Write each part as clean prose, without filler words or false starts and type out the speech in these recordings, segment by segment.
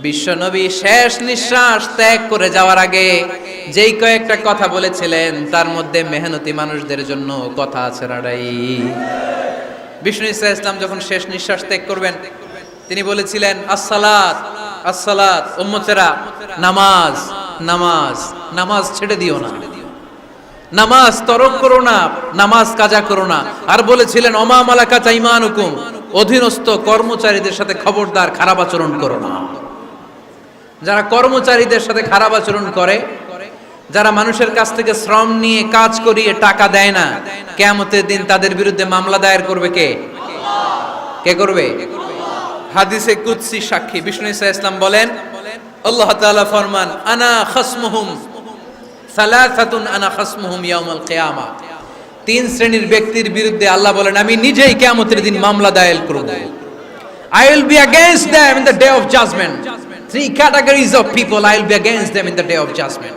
বিশ্বনবী শেষ নিঃশ্বাস ত্যাগ করে যাওয়ার আগে যেই কয়েকটা কথা বলেছিলেন তার মধ্যে মেহনতি মানুষদের জন্য কথা আছে রাড়াই। বিষ্ণু ইসা ইসলাম যখন শেষ নিঃশ্বাস ত্যাগ করবেন তিনি বলেছিলেন আসসালাত আসসালাত, উম্মতেরা নামাজ নামাজ নামাজ ছেড়ে দিও না, নামাজ তরক করো না, নামাজ কাজা করো না। আর বলেছিলেন অমা মালাকাত আইমানুকুম, অধীনস্থ কর্মচারীদের সাথে খবরদার খারাপ আচরণ করো না। যারা কর্মচারীদের সাথে খারাপ আচরণ করে, যারা মানুষের কাছ থেকে শ্রম নিয়ে কাজ করিয়ে টাকা দেয় না, কিয়ামতের দিন তাদের বিরুদ্ধে মামলা দায়ের করবে কে? কে করবে? হাদিসে কুদসি সাক্ষী বিষ্ণু ইসা ইসলাম বলেন, আল্লাহ তাআলা ফরমান আনা খাসমুহুম সালাসাতুন আনা খাসমুহুম ইয়াউমাল কিয়ামা। তিন শ্রেণীর ব্যক্তির বিরুদ্ধে আল্লাহ বলেন আমি নিজেই কিয়ামতের দিন মামলা দায়ের করব। I will be against them in the day of judgment. Three categories of people I will be against them in the day of judgment.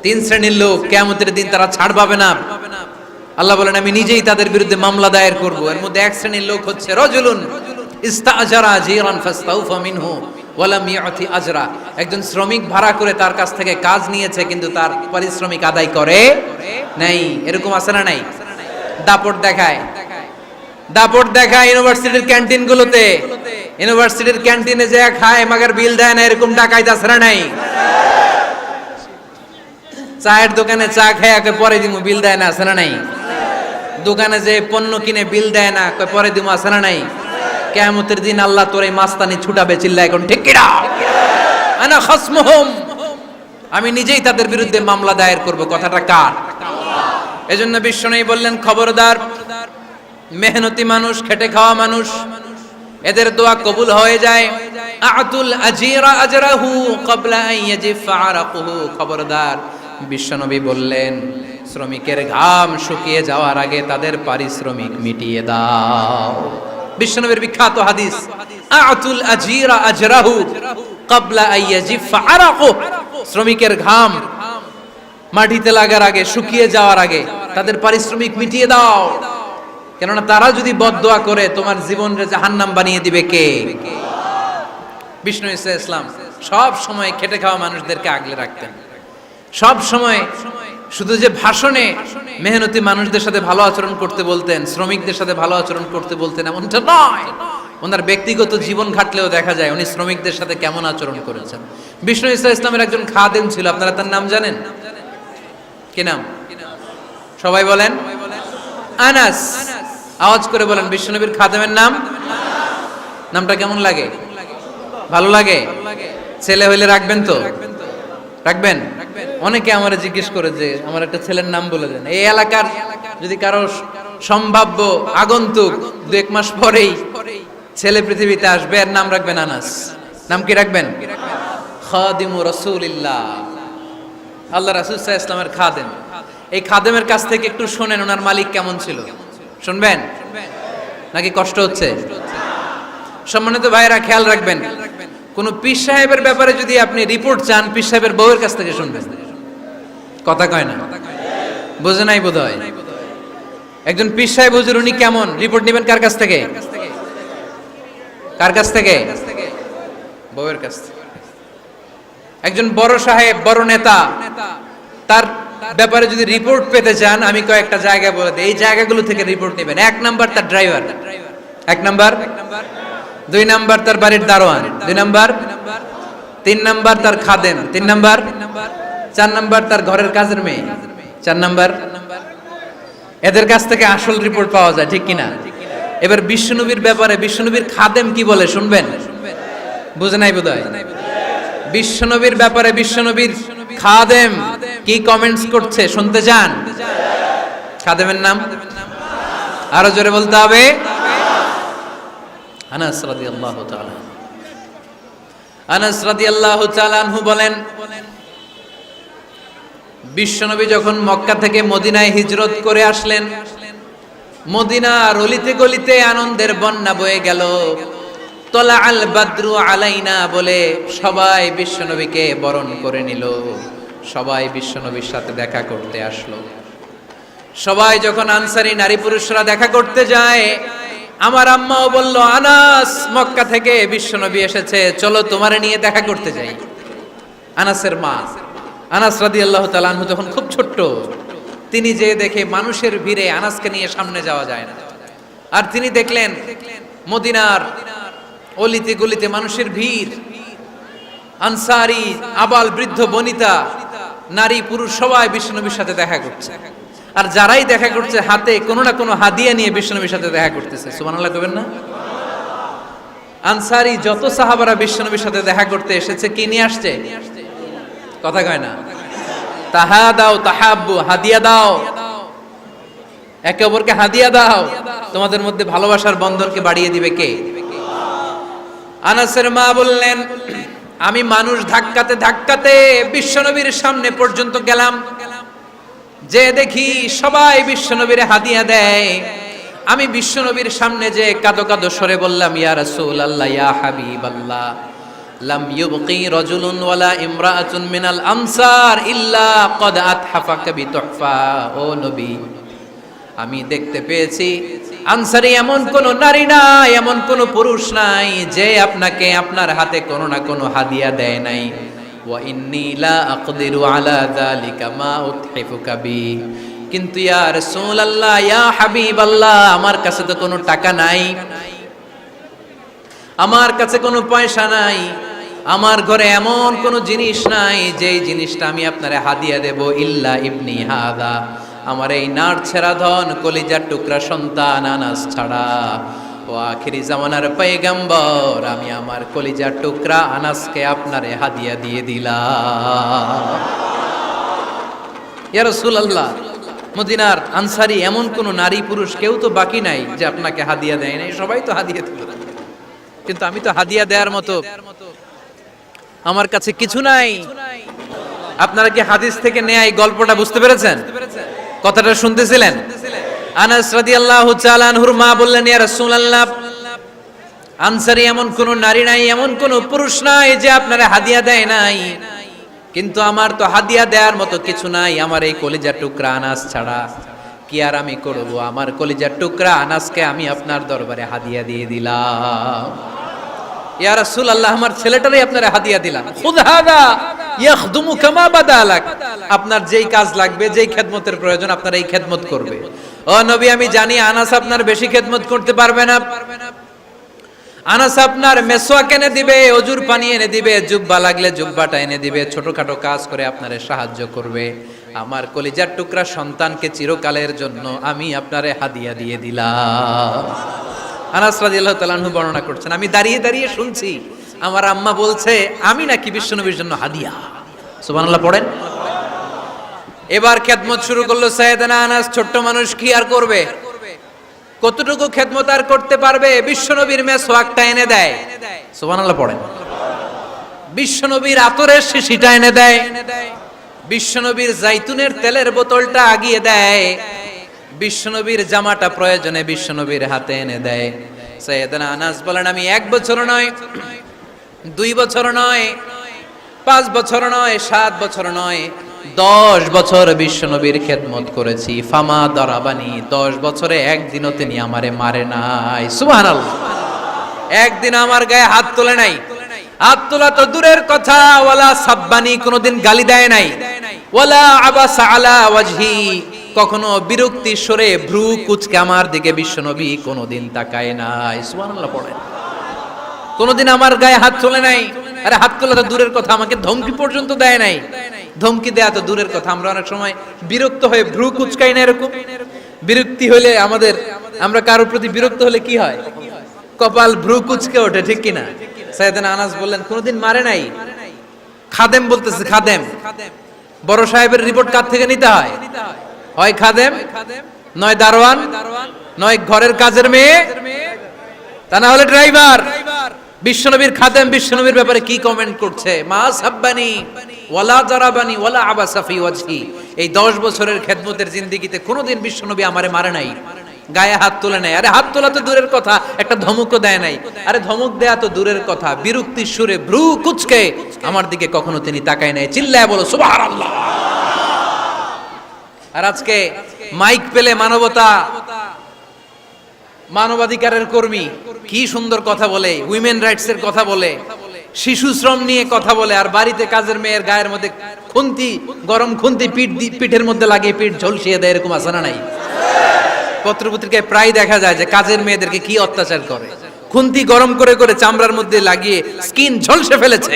তিন শ্রেণীর লোক কিয়ামতের দিন তারা ছাড় পাবে না। আল্লাহ বলেন আমি নিজেই তাদের বিরুদ্ধে মামলা দায়ের করব। এর মধ্যে এক শ্রেণীর লোক হচ্ছে রাজুলুন ইস্তাআজারা জিরান ফাস্তাউফা মিনহু ওয়া লাম ইয়াতি আজরা। একজন শ্রমিক ভাড়া করে তার কাছ থেকে কাজ নিয়েছে কিন্তু তার পারিশ্রমিক আদায় করে নাই। এরকম আছে না নাই? দাপট দেখায়, দাপট দেখায় ইউনিভার্সিটির ক্যান্টিনগুলোতে। ইউনিভার্সিটির ক্যান্টিনে যে খায় মাগার বিল দেয় না, এরকম ডাকাইত আছে না নাই? চায়ের দোকানে চা খেয়ে পরে দিমু, বিল দেয় না, আছে না নাই? দোকানে যে পণ্য কিনে বিল দেয় না, পরে দিমু, আছে না নাই? কিয়ামতের দিন আল্লাহ তোর এই মাস্তানি ছুটাবে, চিল্লা এখন ঠিক কিনা? আনা খাসমুহুম, আমি নিজেই তাদের বিরুদ্ধে মামলা দায়ের করব। কথাটা কার? এজন্য বিশ্বনবী বললেন খবরদার, মেহনতি মানুষ, খেটে খাওয়া মানুষ, এদের দোয়া কবুল হয়ে যায়। আতুল আজিরা আজরাহু ক্বাবলা আন ইয়াজিফা আরাকুহু। খবরদার, বিশ্বনবী বললেন শ্রমিকের ঘাম শুকিয়ে যাওয়ার আগে তাদের পারিশ্রমিক মিটিয়ে দাও। বিশ্বনবীর বিখ্যাত হাদিস আতুল আজিরা আজরাহু ক্বাবলা আন ইয়াজিফা আরাকুহু। শ্রমিকের ঘাম মাটিতে লাগার আগে, শুকিয়ে যাওয়ার আগে তাদের পারিশ্রমিক মিটিয়ে দাও। কেননা তারা যদি বদদোয়া করে তোমার জীবনকে জাহান্নাম বানিয়ে দিবে কে? বিষ্ণু ইসা ইসলাম সব সময় খেটে খাওয়া মানুষদেরকে আগলে রাখতেন। সব সময় শুধু যে ভাষণে মেহনতি মানুষদের সাথে ভালো আচরণ করতে বলতেন, শ্রমিকদের সাথে ভালো আচরণ করতে বলতেন এমনটা নয়। ওনার ব্যক্তিগত জীবন ঘাটলেও দেখা যায় উনি শ্রমিকদের সাথে কেমন আচরণ করেছেন। বিষ্ণু ইসা ইসলামের একজন খাদেম ছিল, আপনারা তার নাম জানেন? কি নাম? সবাই বলেন আনাস। আওয়াজ করে বলেন বিশ্বনবীর খাদেমের নাম। নামটা কেমন লাগে? ভালো লাগে? ছেলে হইলে রাখবেন তো? রাখবেন? অনেকে আমারে জিজ্ঞেস করে যে আমার একটা ছেলের নাম বলে দেন। এই এলাকার যদি কারো সম্ভাব্য আগন্তুক 2-1 মাস পরেই ছেলে পৃথিবীতে আসবে, এর নাম রাখবেন আনাস। নাম কি রাখবেন? খাদিমু রাসূলিল্লাহ, আল্লাহ রাসূল সাল্লাল্লাহু আলাইহি ওয়াসাল্লামের খাদেম। এই খাদেমের কাছ থেকে একটু শুনেন ওনার মালিক কেমন ছিল। শুনবেন নাকি কষ্ট হচ্ছে? সম্মানিত ভাইরা খেয়াল রাখবেন, কোন পীর সাহেবের ব্যাপারে যদি আপনি রিপোর্ট চান, পীর সাহেবের বউয়ের কাছ থেকে শুনবেন। কথা কয় না? বোঝে নাই বোধহয়। একজন পীর সাহেব হুজুর উনি কেমন, রিপোর্ট নেবেন কার কাছ থেকে? কার কাছ থেকে? বউয়ের কাছ থেকে। একজন বড় সাহেব, বড় নেতা, তার ব্যাপারে যদি রিপোর্ট পেতে চান আমি কয়েকটা জায়গা বলে দিই, এই জায়গাগুলো থেকে রিপোর্ট নেবেন। 1 নাম্বার তার ড্রাইভার, 1 নাম্বার। 2 নাম্বার তার বাড়ির দারোয়ান, 2 নাম্বার। 3 নাম্বার তার খাদেম, 3 নাম্বার। 4 নাম্বার তার ঘরের কাজের মেয়ে, 4 নাম্বার। এদের কাছ থেকে আসল রিপোর্ট পাওয়া যায়, ঠিক কিনা? এবার বিশ্বনবীর ব্যাপারে বিশ্বনবীর খাদেম কি বলে শুনবেন? বুঝে নাই বোধহয়। বিশ্বনবীর ব্যাপারে বিশ্বনবীর খাদেম কি কমেন্টস করছে শুনতে চান? খাদেমের নাম আরো জোরে বলতে হবে। আনাস রাদিয়াল্লাহু তাআলা, আনাস রাদিয়াল্লাহু তাআলা আনহু বলেন বিশ্বনবী যখন মক্কা থেকে মদিনায় হিজরত করে আসলেন, মদিনার অলিতে গলিতে আনন্দের বন্যা বয়ে গেল। তলা আল বাদরু আলাইনা বলে সবাই বিশ্বনবীকে বরণ করে নিল। সবাই বিশ্বনবীর সাথে দেখা করতে আসলো। সবাই যখন আনসারী নারী পুরুষরা দেখা করতে যায় আমার আম্মাও বলল, আনাস, মক্কা থেকে বিশ্বনবী এসেছে, চলো তোমারে নিয়ে দেখা করতে যাই। আনাসের মা, আনাস রাদিয়াল্লাহু তাআলা আনহু তখন খুব ছোট্ট। তিনি যে দেখে মানুষের ভিড়ে আনাসকে নিয়ে সামনে যাওয়া যায় না। আর তিনি দেখলেন মদিনার অলিতে গলিতে মানুষের ভিড়, আনসারি, আবাল বৃদ্ধ বনিতা, নারী পুরুষ সবাই বিশ্বনবীর সাথে দেখা করছে। আর যারাই দেখা করছে হাতে কোনো না কোনো হাদিয়া নিয়ে বিশ্বনবীর সাথে দেখা করতেছে। সুবহানাল্লাহ কইবেন না? আনসারি যত সাহাবারা বিশ্বনবীর সাথে দেখা করতে এসেছে, কি নিয়ে আসছে? কথা কয় না? তাহাদাও তাহাব্বু, হাদিয়া দাও, একে অপরকে হাদিয়া দাও। তোমাদের মধ্যে ভালোবাসার বন্ধনকে বাড়িয়ে দিবে কে? আনাসের মা বললেন, আমি মানুষ ধাক্কাতে ধাক্কাতে বিশ্বনবীর সামনে পর্যন্ত গেলাম, যে দেখি সবাই বিশ্বনবীর হাদিয়া দেয়। আমি বিশ্বনবীর সামনে যে কাঁদো কাঁদো সরে বললাম, ইয়া রাসূলুল্লাহ, ইয়া হাবিবাল্লাহ, লাম ইউবকি রাজুলুন ওয়ালা ইমরাআতুন মিনাল আনসার ইল্লা ক্বাদ আতহাফাকা বিতুহফা। ও নবী, আমি দেখতে পেয়েছি আনসারী এমন কোন নারী নাই, এমন কোন পুরুষ নাই যে আপনাকে আপনার হাতে কোনো না কোনো হাদিয়া দেয় নাই। ওয়া ইন্নী লা আকদিরু আলা যালিকা মা উতহিফুকা বি। কিন্তু ইয়া রাসূলুল্লাহ, ইয়া হাবিবাল্লাহ, আমার কাছে তো কোনো টাকা নাই, আমার কাছে কোনো পয়সা নাই, আমার ঘরে এমন কোনো জিনিস নাই যেই জিনিসটা আমি আপনারে হাদিয়া দেব, ইল্লা ইবনি হাদা, আমার এই নার ছেঁড়া ধন কলিজার টুকরা সন্তান আনাস ছাড়া। ও আখিরি জামানার পয়গম্বর, আমি আমার কলিজার টুকরা আনাসকে আপনারে হাদিয়া দিয়ে দিলাম। ইয়া রাসূলুল্লাহ, মদিনার আনসারী এমন কোন নারী পুরুষ কেউ তো বাকি নাই যে আপনাকে হাদিয়া দেয় নাই, সবাই তো হাদিয়া দিল, কিন্তু আমি তো হাদিয়া দেওয়ার মতো আমার কাছে কিছু নাই। আপনারা কি হাদিস থেকে নেয়া এই গল্পটা বুঝতে পেরেছেন? কথাটা শুনতেছিলেন? আনাস রাদিয়াল্লাহু তাআলা আনহুর মা বললেন, ইয়া রাসূলুল্লাহ, আনসারী এমন কোন নারী নাই, এমন কোন পুরুষ নাই যে আপনারা হাদিয়া দেয় নাই, কিন্তু আমার তো হাদিয়া দেওয়ার মতো কিছু নাই আমার এই কলিজার টুকরা আনাস ছাড়া। কি আর আমি করব, আমার কলিজার টুকরা আনাসকে আমি আপনার দরবারে হাদিয়া দিয়ে দিলাম। ইয়া রাসূলুল্লাহ, আমার ছেলেটারই আপনারা হাদিয়া দিলাম। খুদ হাদা ইয়াখদুমু কামা বাদালাক, আপনার যেই কাজ লাগবে, যেই খেদমতের প্রয়োজন, আপনার এই খেদমত করবে। ও নবী, আমি জানি আনাস আপনার বেশি খেদমত করতে পারবে না। আনাস আপনার মেসওয়াক এনে দিবে, অজুর পানি এনে দিবে, জুব্বা লাগলে জুব্বাটা এনে দিবে, ছোটখাটো কাজ করে আপনারে সাহায্য করবে। আমার কলিজার টুকরা সন্তানকে চিরকালের জন্য আমি আপনারে হাদিয়া দিয়ে দিলাম। আনাস রাদিয়াল্লাহু তাআলা আনহু বর্ণনা করছেন, আমি দাঁড়িয়ে দাঁড়িয়ে শুনছি আমার আম্মা বলছে আমি নাকি বিশ্বনবীর জন্য হাদিয়া। সুবহানাল্লাহ পড়েন। এবার খেদমত শুরু করলো সাইয়েদনা আনাস। ছোট্ট মানুষ কি আর করবে, কতটুকু খেদমত আর করতে পারবে? বিশ্বনবীর মেসওয়াকটা এনে দেয়। সুবহানাল্লাহ পড়েন। বিশ্বনবীর আতরের শিশিটা এনে দেয়, বিশ্বনবীর জাইতুনের তেলের বোতলটা আগিয়ে দেয়, বিশ্বনবীর জামাটা প্রয়োজনে বিশ্বনবীর হাতে এনে দেয়। সাইয়েদনা আনাস বলেন, আমি 1 বছর নয়, 2 বছর নয়, 5 বছর নয়, 7 বছর নয়, 10 বছর বিশ্বনবীর খেদমত করেছি। ফামা দারাবানি, 10 বছরে একদিনও তিনি আমারে মারে নাই। সুবহানাল্লাহ। একদিন আমার গায়ে হাত তোলে নাই, হাত তোলা তো দূরের কথা, ওয়ালা সাব্বানি, কোনোদিন গালি দেয় নাই, ওয়ালা আবাসা আলা ওয়াজহি, কখনো বিরক্তি সরে ভ্রু কুচকে আমার দিকে বিশ্বনবী কোনোদিন তাকায় নাই। সুবহানাল্লাহ পড়েন। কোনোদিন আমার গায়ে হাত তোলে নাই। আরে হাত তোলা তো দূরের কথা, আমাকে ধমকি পর্যন্ত দেয় নাই। ধমকি দেয়া তো দূরের কথা, আমরা অনেক সময় বিরক্ত হয়ে ভ্রু কুচকাই না, এরকম বিরক্তি হলে আমরা কারোর প্রতি বিরক্ত হলে কি হয়? কপাল ভ্রু কুচকে ওঠে, ঠিক কিনা? সাইয়েদনা আনাস বললেন, কোনোদিন মারে নাই। খাদেম বলতেছে, খাদেম, বড় সাহেবের রিপোর্ট কার থেকে নিতে হয়? হয় খাদেম, নয় দারোয়ান, নয় ঘরের কাজের মেয়ে, তা না হলে ড্রাইভার। বিশ্বনবীর খাদেম বিশ্বনবীর ব্যাপারে কি কমেন্ট করছে? মা সাব্বানি ওয়ালা জারাবানি ওয়ালা আবাসা ফি ওয়াজহি। এই 10 বছরের খেদমতের জিন্দেগিতে কোনোদিন বিশ্বনবী আমারে মারে নাই, গায়ে হাত তোলে নাই। আরে হাত তোলা তো দূরের কথা, একটা ধমকও দেয় নাই। আরে ধমক দেয়া তো দূরের কথা, বিরক্তির সুরে ভ্রু কুচকে আমার দিকে কখনো তিনি তাকায় নাই। চিল্লায় বলো সুবহানাল্লাহ। আর আজকে মাইক পেলে মানবতা মানবাধিকারের কর্মী, কি সুন্দর কথা বলে, উইমেন রাইটস এর কথা বলে, শিশু শ্রম নিয়ে কথা বলে, আর বাড়িতে কাজের মেয়ের গায়ের মধ্যে খুন্তি, গরম খুন্তি পিঠের মধ্যে লাগিয়ে পিঠ ঝলসিয়ে দেয়, এরকম আছে না নাই? পত্রপত্রিকায় প্রায় দেখা যায় যে কাজের মেয়েদেরকে কি অত্যাচার করে, খুন্তি গরম করে করে চামড়ার মধ্যে লাগিয়ে স্কিন ঝলসে ফেলেছে,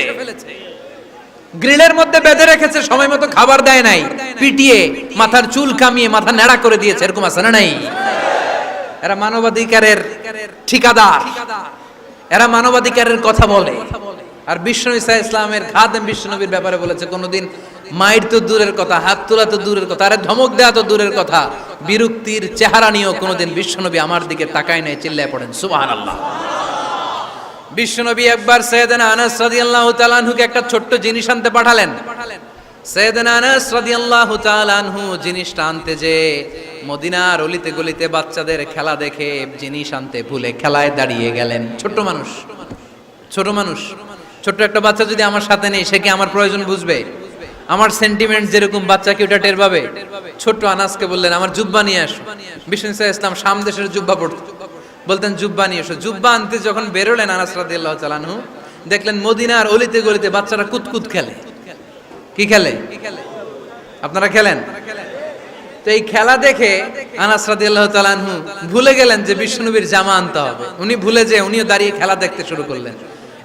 গ্রিলের মধ্যে বেঁধে রেখেছে, সময় মতো খাবার দেয় নাই, পিটিয়ে মাথার চুল কামিয়ে মাথা নেড়া করে দিয়েছে, এরকম আছে না নাই? এরা মানবাধিকারের ঠিকাদার, এরা মানবাধিকারের কথা বলে। আর বিশ্বনবী সাল্লাল্লাহু আলাইহি ইসলামের খাদেম বিশ্বনবীর ব্যাপারে বলেছে, কোনোদিন মাইর তো দূরের কথা, হাত তোলা তো দূরের কথা, আরে ধমক দেওয়া তো দূরের কথা, বিরক্তির চেহারা নিয়েও কোনোদিন বিশ্বনবী আমার দিকে তাকায় নাই। চিল্লায় পড়েন সুবহানাল্লাহ। বিশ্বনবী একবার সাইয়েদনা আনাস রাদিয়াল্লাহু তাআলা আনহুকে একটা ছোট্ট জিনিস আনতে পাঠালেন। সাইয়েদনা আনাস রাদিয়াল্লাহু তাআলা আনহু জিনিসটা আনতে যে মদিনার অলিতে গলিতে বাচ্চাদের খেলা দেখে জিনিস আনতে ভুলে খেলায় দাঁড়িয়ে গেলেন। ছোট মানুষ, ছোট্ট একটা বাচ্চা যদি আমার সাথে নেই, সে কি আমার প্রয়োজন বুঝবে? আমার সেন্টিমেন্ট যেরকম বাচ্চা কি ওটা টের পাবে? ছোট্ট আনাসকে বললেন, আমার জুব্বা নিয়ে আসো। বিষ্ণু ইসলাম শাম দেশের জুব্বা পড়তো, বলতেন জুব্বা নিয়ে এসো। জুব্বা আনতে যখন বেরোলেন আনাস রাদিয়াল্লাহু তাআলা আনহু, দেখলেন মদিনার অলিতে গলিতে বাচ্চারা কুতকুত খেলে। কি খেলে? আপনারা খেলেন? তো এই খেলা দেখে আনাস রাদিয়াল্লাহু তাআলা আনহু ভুলে গেলেন যে বিশ্বনবীর জামা আনতে হবে। উনি ভুলে যে উনিও দাঁড়িয়ে খেলা দেখতে শুরু করলেন।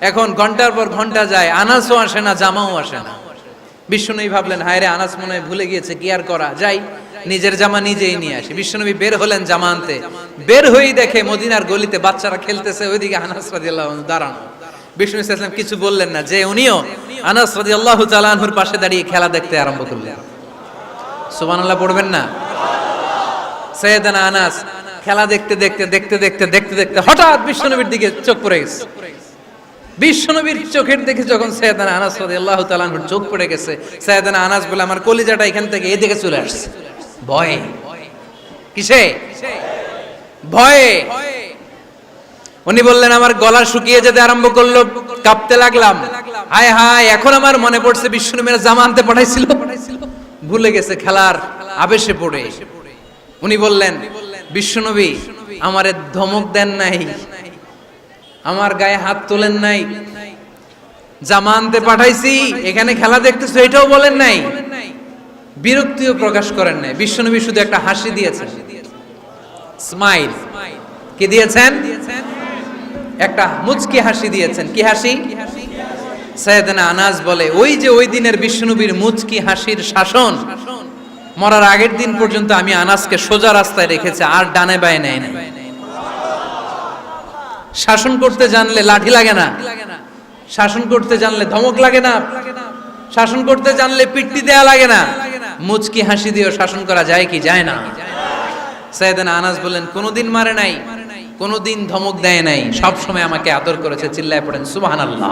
এখন ঘন্টার পর ঘন্টা যায়, আনাসও আসে না, জামাও আসে না। বিশ্বনবী ভাবলেন, হায় রে, আনাস মনে হয় ভুলে গিয়েছে, কি আর করা যায়, নিজের জামা নিজেই নিয়ে আসি। বিশ্বনবী বের হলেন জামা আনতে, বের হয়েই দেখে মদিনার গলিতে বাচ্চারা খেলতেছে, ওইদিকে আনাস রাদিয়াল্লাহু আনহু দাঁড়ানো। বিষ্ণু ইসলাম কিছু বললেন না, যে উনিও আনাস রাদিয়াল্লাহু তাআলা আনহুর পাশে দাঁড়িয়ে খেলা দেখতে আরম্ভ করলেন। সুবহানাল্লাহ পড়বেন না? সাইয়েদনা আনাস খেলা দেখতে হঠাৎ বিশ্বনবীর দিকে চোখ পড়ে গেছে। বিশ্বনবীর চোখের দিকে যখন সাইয়েদনা আনাস রাদিয়াল্লাহু তাআলা আনহুর চোখ পড়ে গেছে, সাইয়েদনা আনাস বলে, আমার কলিজাটা এখান থেকে এদিকে চলে আসছে ভয়ে। কিসে? ভয়ে। উনি বললেন, আমার গলা শুকিয়ে যেতে আরম্ভ করলো, কাঁপতে লাগলাম। হায় হায়, এখন আমার মনে পড়ছে বিশ্বনবীর জামা আনতে পাঠাইছিল, ভুলে গেছে খেলার আবেশে পড়ে। উনি বললেন, বিশ্বনবী আমারে ধমক দেন নাই, আমার গায়ে হাত তোলেন নাই, জামা আনতে পাঠাইছি, এখানে খেলা দেখতেছো এটাও বলেন নাই, বিরক্তিও প্রকাশ করেন নাই। বিশ্বনবী শুধু একটা হাসি দিয়েছেন, স্মাইল। কি দিয়েছেন? একটা মুচকি হাসি দিয়েছেন। কি হাসি? সাইয়েদনা আনাস বলে, ওই যে ওই দিনের বিশ্বনবীর মুচকি হাসির শাসন মরার আগের দিন পর্যন্ত আমি আনাসকে সোজা রাস্তায় রেখেছি, আর ডানে বায়ে নেয় না। শাসন করতে জানলে লাঠি লাগে না, শাসন করতে জানলে ধমক লাগে না, শাসন করতে জানলে পিট্টি দেয়া লাগে না, মুচকি হাসি দিয়েও শাসন করা যায় কি যায় না? সাইয়েদনা আনাস বলেন, কোনোদিন মারে নাই, কোনোদিন ধমক দেয় নাই, সব সময় আমাকে আদর করেছে। চিল্লায় পড়েন সুবহানাল্লাহ।